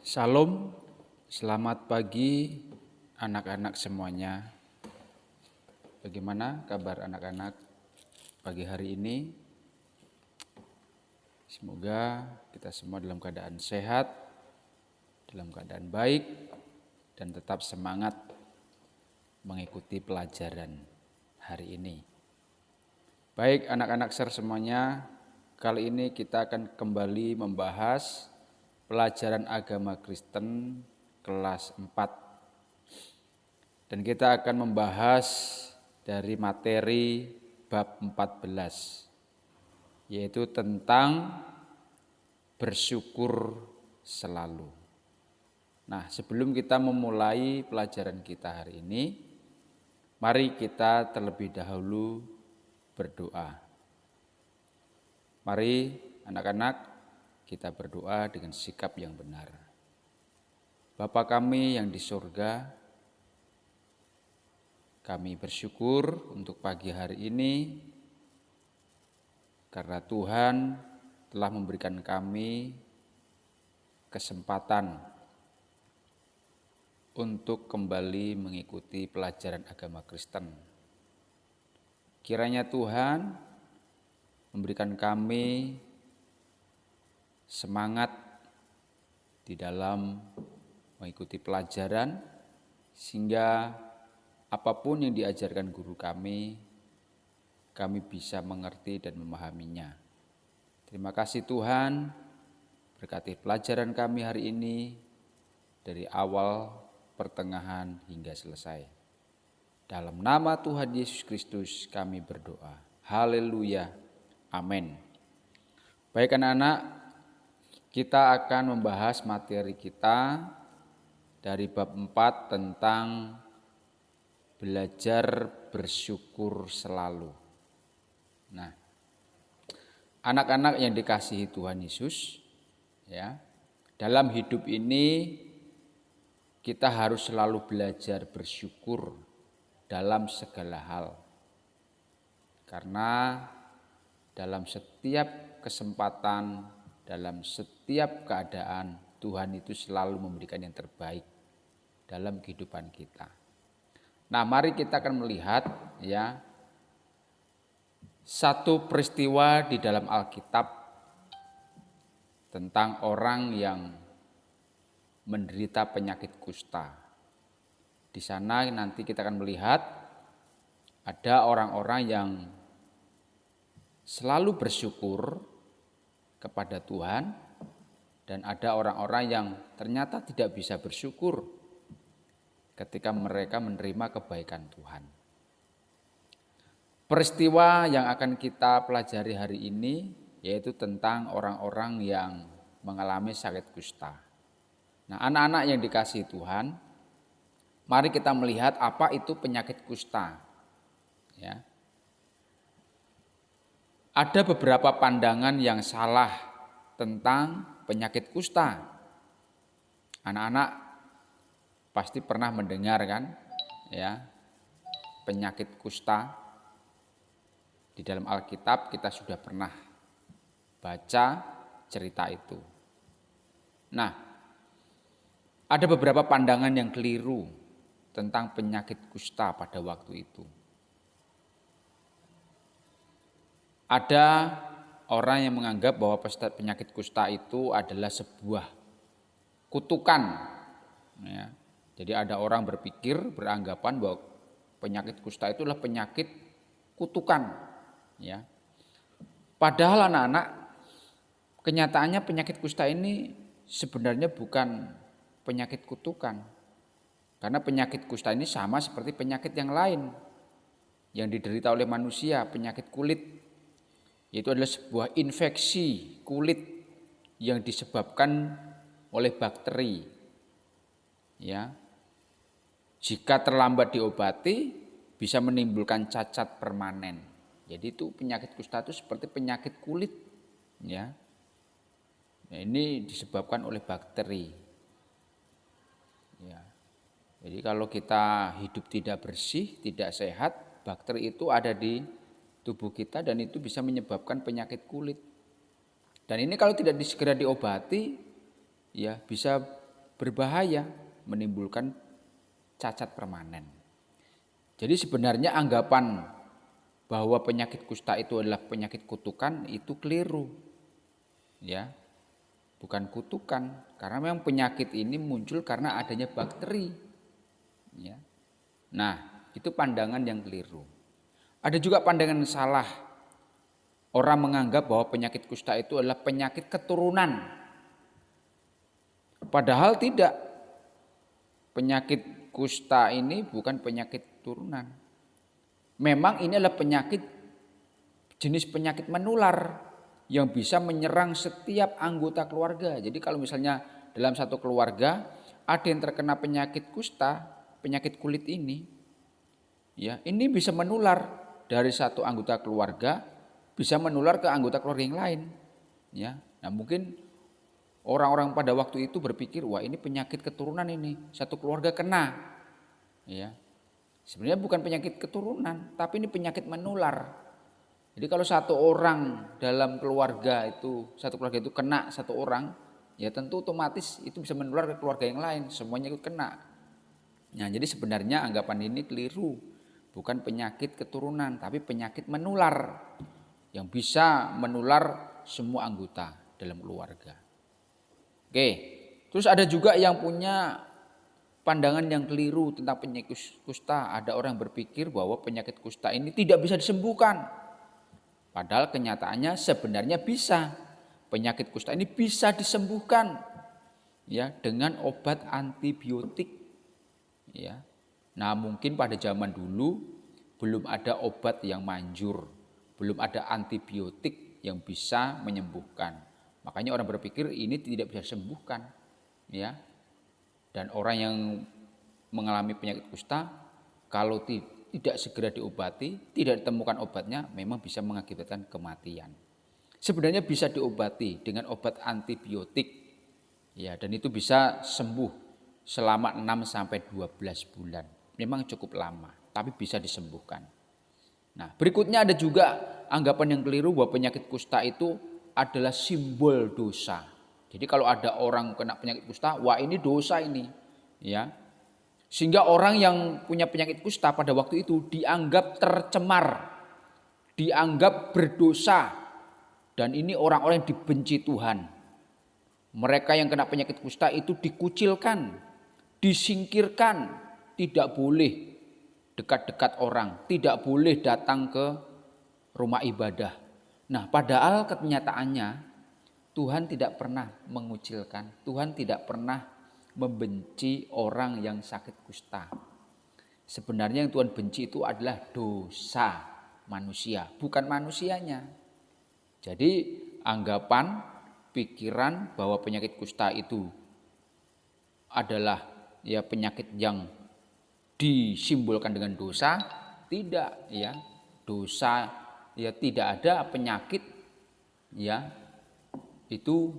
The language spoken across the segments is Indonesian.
Salam, selamat pagi anak-anak semuanya. Bagaimana kabar anak-anak pagi hari ini? Semoga kita semua dalam keadaan sehat, dalam keadaan baik, dan tetap semangat mengikuti pelajaran hari ini. Baik anak-anak semuanya, kali ini kita akan kembali membahas pelajaran agama Kristen kelas 4. Dan kita akan membahas dari materi bab 14, yaitu tentang bersyukur selalu. Nah, sebelum kita memulai pelajaran kita hari ini, mari kita terlebih dahulu berdoa. Mari anak-anak, kita berdoa dengan sikap yang benar. Bapa kami yang di surga, kami bersyukur untuk pagi hari ini karena Tuhan telah memberikan kami kesempatan untuk kembali mengikuti pelajaran agama Kristen. Kiranya Tuhan memberikan kami semangat di dalam mengikuti pelajaran, sehingga apapun yang diajarkan guru kami bisa mengerti dan memahaminya. Terima kasih Tuhan, berkati pelajaran kami hari ini dari awal, pertengahan hingga selesai. Dalam nama Tuhan Yesus Kristus kami berdoa. Haleluya. Amin. Baik anak-anak, kita akan membahas materi kita dari bab 4 tentang belajar bersyukur selalu. Nah, anak-anak yang dikasihi Tuhan Yesus, ya, dalam hidup ini kita harus selalu belajar bersyukur dalam segala hal. Karena dalam setiap kesempatan, dalam setiap keadaan, Tuhan itu selalu memberikan yang terbaik dalam kehidupan kita. Nah, mari kita akan melihat ya satu peristiwa di dalam Alkitab tentang orang yang menderita penyakit kusta. Di sana nanti kita akan melihat ada orang-orang yang selalu bersyukur kepada Tuhan, dan ada orang-orang yang ternyata tidak bisa bersyukur ketika mereka menerima kebaikan Tuhan. Peristiwa yang akan kita pelajari hari ini yaitu tentang orang-orang yang mengalami sakit kusta. Nah, anak-anak yang dikasihi Tuhan, mari kita melihat apa itu penyakit kusta. Ya. Ada beberapa pandangan yang salah tentang penyakit kusta. Anak-anak pasti pernah mendengar kan, ya, penyakit kusta. Di dalam Alkitab kita sudah pernah baca cerita itu. Nah, ada beberapa pandangan yang keliru tentang penyakit kusta pada waktu itu. Ada orang yang menganggap bahwa penyakit kusta itu adalah sebuah kutukan. Ya. Jadi ada orang beranggapan bahwa penyakit kusta itu adalah penyakit kutukan. Ya. Padahal anak-anak, kenyataannya penyakit kusta ini sebenarnya bukan penyakit kutukan. Karena penyakit kusta ini sama seperti penyakit yang lain yang diderita oleh manusia, penyakit kulit. Itu adalah sebuah infeksi kulit yang disebabkan oleh bakteri. Ya. Jika terlambat diobati bisa menimbulkan cacat permanen. Jadi itu penyakit kusta itu seperti penyakit kulit. Ya. Nah, ini disebabkan oleh bakteri. Ya. Jadi kalau kita hidup tidak bersih, tidak sehat, bakteri itu ada di tubuh kita dan itu bisa menyebabkan penyakit kulit. Dan ini kalau tidak segera diobati, ya bisa berbahaya, menimbulkan cacat permanen. Jadi sebenarnya anggapan bahwa penyakit kusta itu adalah penyakit kutukan itu keliru. Ya. Bukan kutukan, karena memang penyakit ini muncul karena adanya bakteri. Ya. Nah, itu pandangan yang keliru. Ada juga pandangan salah. Orang menganggap bahwa penyakit kusta itu adalah penyakit keturunan. Padahal tidak. Penyakit kusta ini bukan penyakit turunan. Memang ini adalah jenis penyakit menular yang bisa menyerang setiap anggota keluarga. Jadi kalau misalnya dalam satu keluarga ada yang terkena penyakit kusta, penyakit kulit ini, ya ini bisa menular dari satu anggota keluarga, bisa menular ke anggota keluarga yang lain. Ya, nah mungkin orang-orang pada waktu itu berpikir, wah ini penyakit keturunan ini, satu keluarga kena. Ya, sebenarnya bukan penyakit keturunan, tapi ini penyakit menular. Jadi kalau satu orang dalam keluarga itu, satu keluarga itu kena satu orang, ya tentu otomatis itu bisa menular ke keluarga yang lain, semuanya ikut kena. Nah, jadi sebenarnya anggapan ini keliru, bukan penyakit keturunan, tapi penyakit menular yang bisa menular semua anggota dalam keluarga. Oke, terus ada juga yang punya pandangan yang keliru tentang penyakit kusta. Ada orang berpikir bahwa penyakit kusta ini tidak bisa disembuhkan. Padahal kenyataannya sebenarnya bisa. Penyakit kusta ini bisa disembuhkan ya dengan obat antibiotik. Ya. Nah, mungkin pada zaman dulu belum ada obat yang manjur, belum ada antibiotik yang bisa menyembuhkan. Makanya orang berpikir ini tidak bisa disembuhkan, ya. Dan orang yang mengalami penyakit kusta kalau tidak segera diobati, tidak ditemukan obatnya, memang bisa mengakibatkan kematian. Sebenarnya bisa diobati dengan obat antibiotik, ya, dan itu bisa sembuh selama 6 sampai 12 bulan. Memang cukup lama, tapi bisa disembuhkan. Nah, berikutnya ada juga anggapan yang keliru bahwa penyakit kusta itu adalah simbol dosa. Jadi kalau ada orang kena penyakit kusta, wah ini dosa ini, ya. Sehingga orang yang punya penyakit kusta pada waktu itu dianggap tercemar, dianggap berdosa, dan ini orang-orang yang dibenci Tuhan. Mereka yang kena penyakit kusta itu dikucilkan, disingkirkan, tidak boleh dekat-dekat orang, tidak boleh datang ke rumah ibadah. Nah, padahal kenyataannya Tuhan tidak pernah mengucilkan, Tuhan tidak pernah membenci orang yang sakit kusta. Sebenarnya yang Tuhan benci itu adalah dosa manusia, bukan manusianya. Jadi anggapan, pikiran bahwa penyakit kusta itu adalah ya penyakit yang disimbolkan dengan dosa, tidak ya. Dosa ya tidak ada penyakit ya itu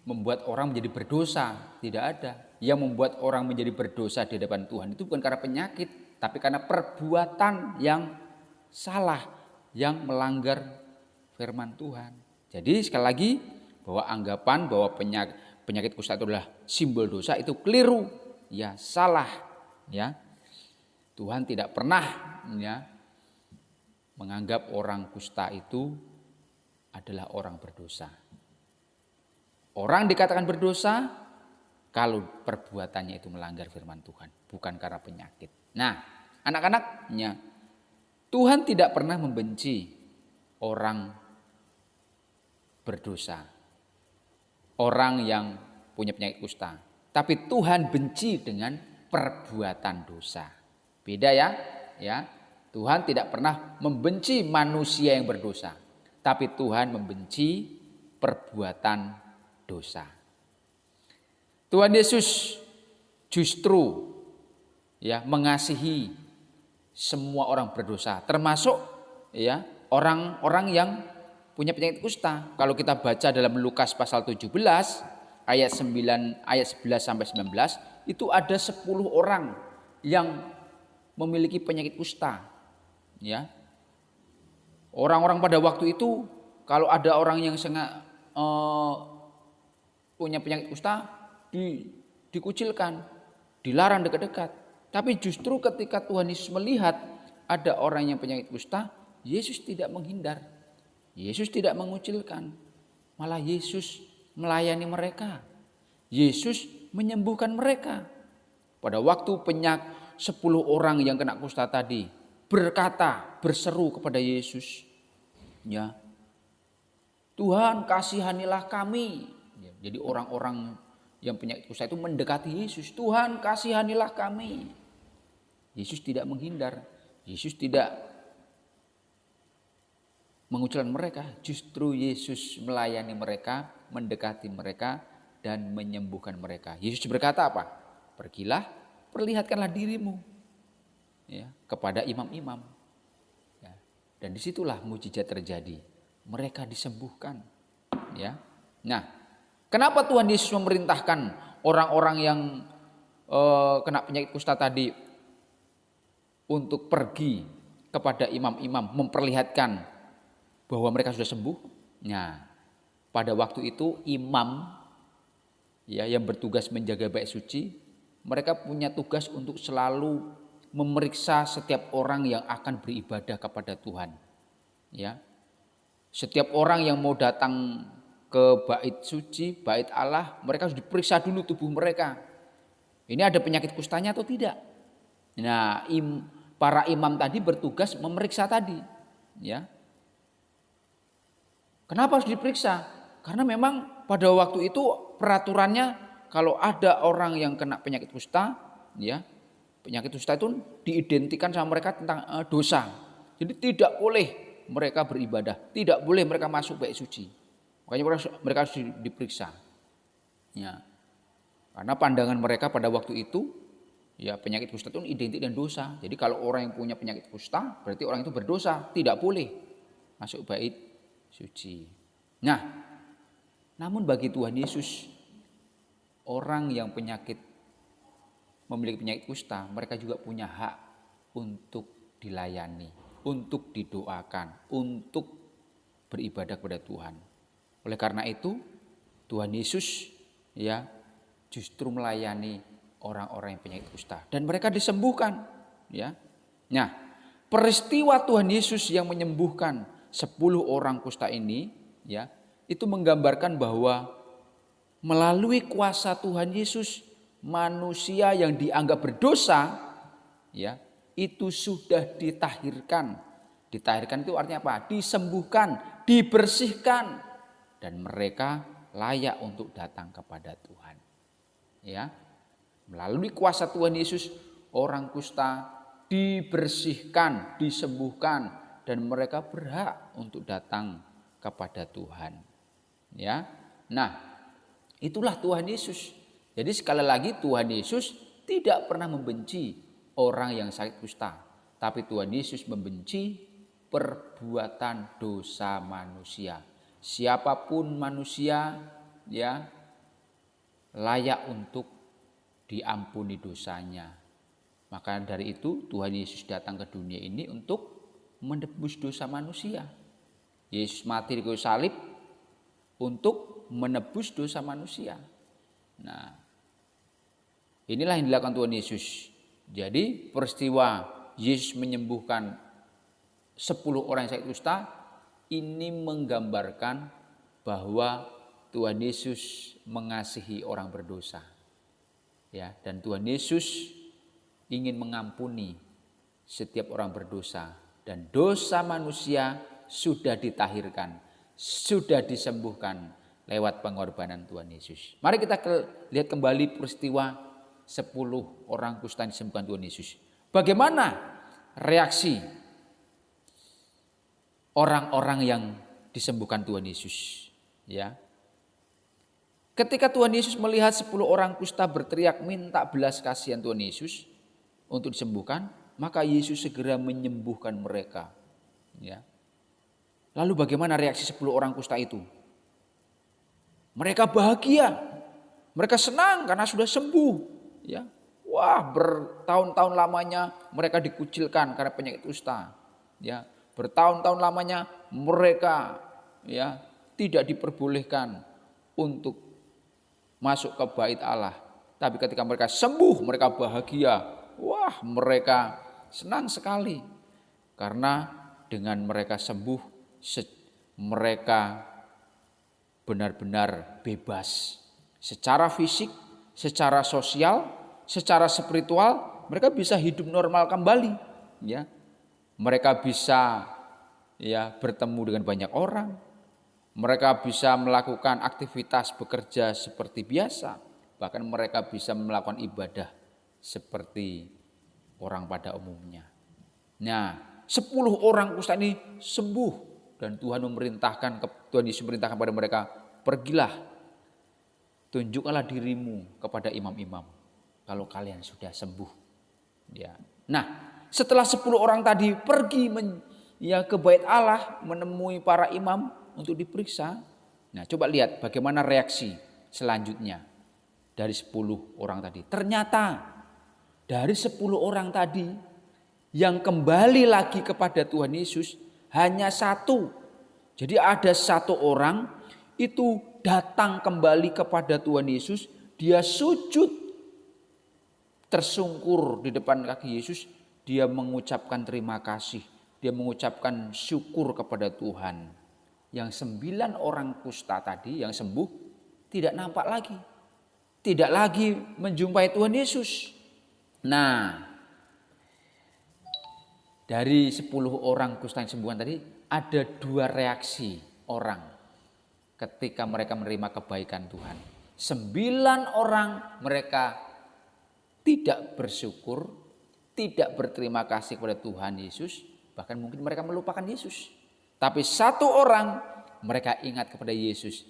membuat orang menjadi berdosa, tidak ada. Yang membuat orang menjadi berdosa di hadapan Tuhan itu bukan karena penyakit, tapi karena perbuatan yang salah, yang melanggar firman Tuhan. Jadi sekali lagi bahwa anggapan bahwa penyakit kusta itu adalah simbol dosa itu keliru, ya salah, ya. Tuhan tidak pernah ya menganggap orang kusta itu adalah orang berdosa. Orang dikatakan berdosa kalau perbuatannya itu melanggar firman Tuhan, bukan karena penyakit. Nah, anak-anaknya, Tuhan tidak pernah membenci orang berdosa, orang yang punya penyakit kusta. Tapi Tuhan benci dengan perbuatan dosa. Beda ya, ya. Tuhan tidak pernah membenci manusia yang berdosa, tapi Tuhan membenci perbuatan dosa. Tuhan Yesus justru ya mengasihi semua orang berdosa, termasuk ya orang-orang yang punya penyakit kusta. Kalau kita baca dalam Lukas pasal 17 ayat 9 ayat 11 sampai 19 itu ada 10 orang yang memiliki penyakit kusta. Ya. Orang-orang pada waktu itu kalau ada orang yang punya penyakit kusta dikucilkan, dilarang dekat-dekat. Tapi justru ketika Tuhan Yesus melihat ada orang yang penyakit kusta, Yesus tidak menghindar. Yesus tidak mengucilkan. Malah Yesus melayani mereka. Yesus menyembuhkan mereka. Pada waktu 10 orang yang kena kusta tadi berkata, berseru kepada Yesus, ya, Tuhan kasihanilah kami. Ya, jadi orang-orang yang penyakit kusta itu mendekati Yesus. Tuhan kasihanilah kami. Yesus tidak menghindar. Yesus tidak mengucilkan mereka. Justru Yesus melayani mereka, mendekati mereka, dan menyembuhkan mereka. Yesus berkata apa? Pergilah, perlihatkanlah dirimu, ya, kepada imam-imam. Ya, dan disitulah mujizat terjadi. Mereka disembuhkan. Ya. Nah, kenapa Tuhan Yesus memerintahkan orang-orang yang kena penyakit kusta tadi untuk pergi kepada imam-imam memperlihatkan bahwa mereka sudah sembuh? Nah, pada waktu itu imam, ya, yang bertugas menjaga bait suci, mereka punya tugas untuk selalu memeriksa setiap orang yang akan beribadah kepada Tuhan. Ya. Setiap orang yang mau datang ke bait suci, bait Allah, mereka harus diperiksa dulu tubuh mereka. Ini ada penyakit kustanya atau tidak? Nah, para imam tadi bertugas memeriksa tadi, ya. Kenapa harus diperiksa? Karena memang pada waktu itu peraturannya kalau ada orang yang kena penyakit kusta, ya, penyakit kusta itu diidentikan sama mereka tentang dosa. Jadi tidak boleh mereka beribadah, tidak boleh mereka masuk bait suci. Makanya mereka harus diperiksa. Ya. Karena pandangan mereka pada waktu itu, ya, penyakit kusta itu identik dengan dosa. Jadi kalau orang yang punya penyakit kusta, berarti orang itu berdosa, tidak boleh masuk bait suci. Nah, namun bagi Tuhan Yesus, orang yang memiliki penyakit kusta, mereka juga punya hak untuk dilayani, untuk didoakan, untuk beribadah kepada Tuhan. Oleh karena itu, Tuhan Yesus, ya, justru melayani orang-orang yang penyakit kusta dan mereka disembuhkan, ya. Nah, peristiwa Tuhan Yesus yang menyembuhkan 10 orang kusta ini, ya, itu menggambarkan bahwa melalui kuasa Tuhan Yesus, manusia yang dianggap berdosa, ya, itu sudah ditahirkan. Ditahirkan itu artinya apa? Disembuhkan, dibersihkan, dan mereka layak untuk datang kepada Tuhan. Ya, melalui kuasa Tuhan Yesus, orang kusta dibersihkan, disembuhkan, dan mereka berhak untuk datang kepada Tuhan. Ya, nah, itulah Tuhan Yesus. Jadi sekali lagi Tuhan Yesus tidak pernah membenci orang yang sakit kusta, tapi Tuhan Yesus membenci perbuatan dosa manusia. Siapapun manusia, ya, layak untuk diampuni dosanya. Maka dari itu Tuhan Yesus datang ke dunia ini untuk menebus dosa manusia. Yesus mati di kayu salib untuk menebus dosa manusia. Nah, inilah yang dilakukan Tuhan Yesus. Jadi peristiwa Yesus menyembuhkan 10 orang yang sakit kusta ini menggambarkan bahwa Tuhan Yesus mengasihi orang berdosa. Ya, dan Tuhan Yesus ingin mengampuni setiap orang berdosa, dan dosa manusia sudah ditahirkan, sudah disembuhkan lewat pengorbanan Tuhan Yesus. Mari kita lihat kembali peristiwa 10 orang kusta disembuhkan Tuhan Yesus. Bagaimana reaksi orang-orang yang disembuhkan Tuhan Yesus? Ya. Ketika Tuhan Yesus melihat 10 orang kusta berteriak minta belas kasihan Tuhan Yesus untuk disembuhkan, maka Yesus segera menyembuhkan mereka. Ya. Lalu bagaimana reaksi 10 orang kusta itu? Mereka bahagia, mereka senang karena sudah sembuh. Ya. Wah, bertahun-tahun lamanya mereka dikucilkan karena penyakit kusta. Ya. Bertahun-tahun lamanya mereka, ya, tidak diperbolehkan untuk masuk ke bait Allah. Tapi ketika mereka sembuh, mereka bahagia. Wah, mereka senang sekali. Karena dengan mereka sembuh, mereka benar-benar bebas. Secara fisik, secara sosial, secara spiritual, mereka bisa hidup normal kembali. Ya, mereka bisa bertemu dengan banyak orang. Mereka bisa melakukan aktivitas bekerja seperti biasa. Bahkan mereka bisa melakukan ibadah seperti orang pada umumnya. Nah, 10 orang kusta ini sembuh dan Tuhan Yesus memerintahkan kepada mereka, pergilah, tunjukkanlah dirimu kepada imam-imam kalau kalian sudah sembuh. Ya. Nah, setelah 10 orang tadi pergi ke bait Allah menemui para imam untuk diperiksa. Nah, coba lihat bagaimana reaksi selanjutnya dari 10 orang tadi. Ternyata dari 10 orang tadi yang kembali lagi kepada Tuhan Yesus hanya satu. Jadi ada satu orang itu datang kembali kepada Tuhan Yesus. Dia sujud tersungkur di depan kaki Yesus. Dia mengucapkan terima kasih. Dia mengucapkan syukur kepada Tuhan. Yang 9 orang kusta tadi yang sembuh tidak nampak lagi. Tidak lagi menjumpai Tuhan Yesus. Nah, dari 10 orang kusta yang sembuhan tadi ada 2 reaksi orang ketika mereka menerima kebaikan Tuhan. 9 orang mereka tidak bersyukur, tidak berterima kasih kepada Tuhan Yesus, bahkan mungkin mereka melupakan Yesus. Tapi 1 orang mereka ingat kepada Yesus.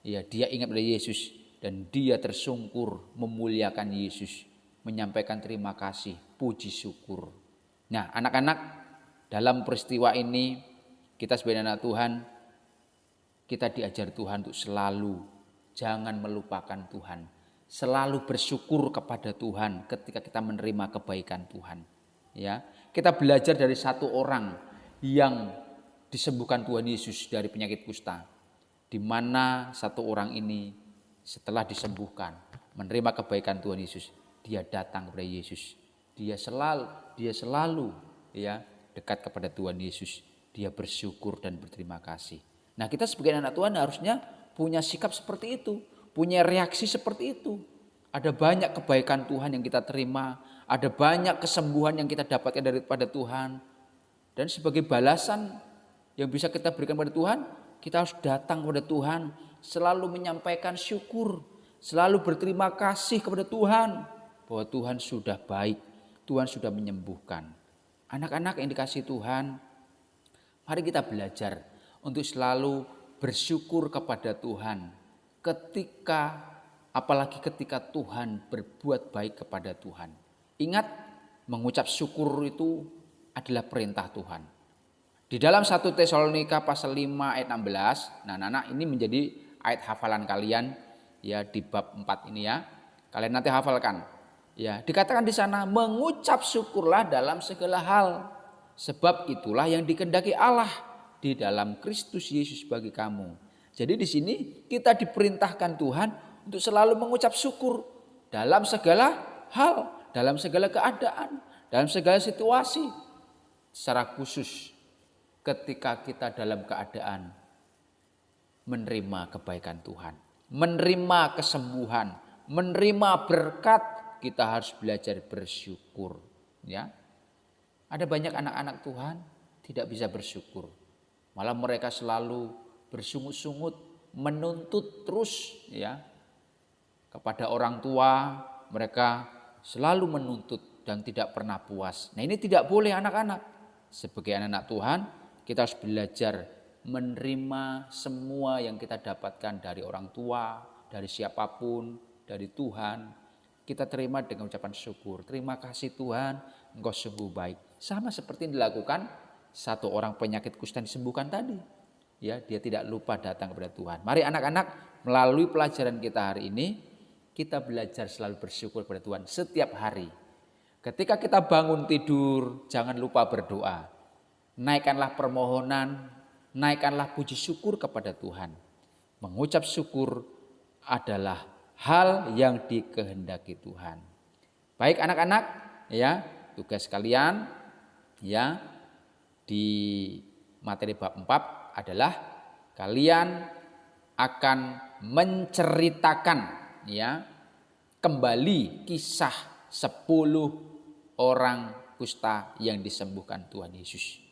Ya, dia ingat kepada Yesus dan dia tersungkur memuliakan Yesus, menyampaikan terima kasih, puji syukur. Nah, anak-anak, dalam peristiwa ini kita sebagai anak Tuhan, kita diajar Tuhan untuk selalu jangan melupakan Tuhan. Selalu bersyukur kepada Tuhan ketika kita menerima kebaikan Tuhan. Ya, kita belajar dari 1 orang yang disembuhkan Tuhan Yesus dari penyakit kusta. Di mana 1 orang ini setelah disembuhkan, menerima kebaikan Tuhan Yesus, dia datang kepada Yesus. Dia selalu dekat kepada Tuhan Yesus. Dia bersyukur dan berterima kasih. Nah, kita sebagai anak Tuhan harusnya punya sikap seperti itu, punya reaksi seperti itu. Ada banyak kebaikan Tuhan yang kita terima, ada banyak kesembuhan yang kita dapatkan daripada Tuhan. Dan sebagai balasan yang bisa kita berikan kepada Tuhan, kita harus datang kepada Tuhan, selalu menyampaikan syukur, selalu berterima kasih kepada Tuhan bahwa Tuhan sudah baik, Tuhan sudah menyembuhkan. Anak-anak yang dikasihi Tuhan, mari kita belajar untuk selalu bersyukur kepada Tuhan apalagi ketika Tuhan berbuat baik kepada Tuhan. Ingat, mengucap syukur itu adalah perintah Tuhan. Di dalam 1 Tesalonika pasal 5 ayat 16, nah anak-anak, ini menjadi ayat hafalan kalian ya di bab 4 ini ya. Kalian nanti hafalkan. Ya, dikatakan di sana, mengucap syukurlah dalam segala hal, sebab itulah yang dikehendaki Allah di dalam Kristus Yesus bagi kamu. Jadi di sini kita diperintahkan Tuhan untuk selalu mengucap syukur dalam segala hal, dalam segala keadaan, dalam segala situasi. Secara khusus ketika kita dalam keadaan menerima kebaikan Tuhan, menerima kesembuhan, menerima berkat, kita harus belajar bersyukur. Ya, ada banyak anak-anak Tuhan tidak bisa bersyukur, malah mereka selalu bersungut-sungut, menuntut terus ya kepada orang tua. Mereka selalu menuntut dan tidak pernah puas. Nah, ini tidak boleh anak-anak. Sebagai anak-anak Tuhan, kita harus belajar menerima semua yang kita dapatkan dari orang tua, dari siapapun, dari Tuhan. Kita terima dengan ucapan syukur. Terima kasih Tuhan, Engkau sungguh baik. Sama seperti yang dilakukan 1 orang penyakit kusta disembuhkan tadi. Ya, dia tidak lupa datang kepada Tuhan. Mari anak-anak, melalui pelajaran kita hari ini, kita belajar selalu bersyukur kepada Tuhan setiap hari. Ketika kita bangun tidur, jangan lupa berdoa. Naikkanlah permohonan, naikkanlah puji syukur kepada Tuhan. Mengucap syukur adalah hal yang dikehendaki Tuhan. Baik anak-anak, ya, tugas kalian ya di materi bab 4 adalah kalian akan menceritakan ya kembali kisah 10 orang kusta yang disembuhkan Tuhan Yesus.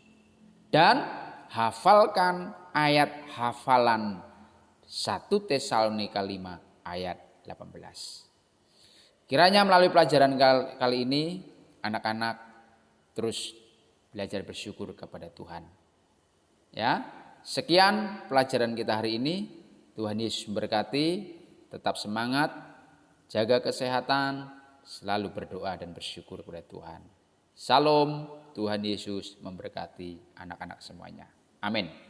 Dan hafalkan ayat hafalan 1 Tesalonika 5 ayat 18. Kiranya melalui pelajaran kali ini anak-anak terus belajar bersyukur kepada Tuhan. Ya, sekian pelajaran kita hari ini. Tuhan Yesus memberkati, tetap semangat, jaga kesehatan, selalu berdoa dan bersyukur kepada Tuhan. Salam, Tuhan Yesus memberkati anak-anak semuanya. Amin.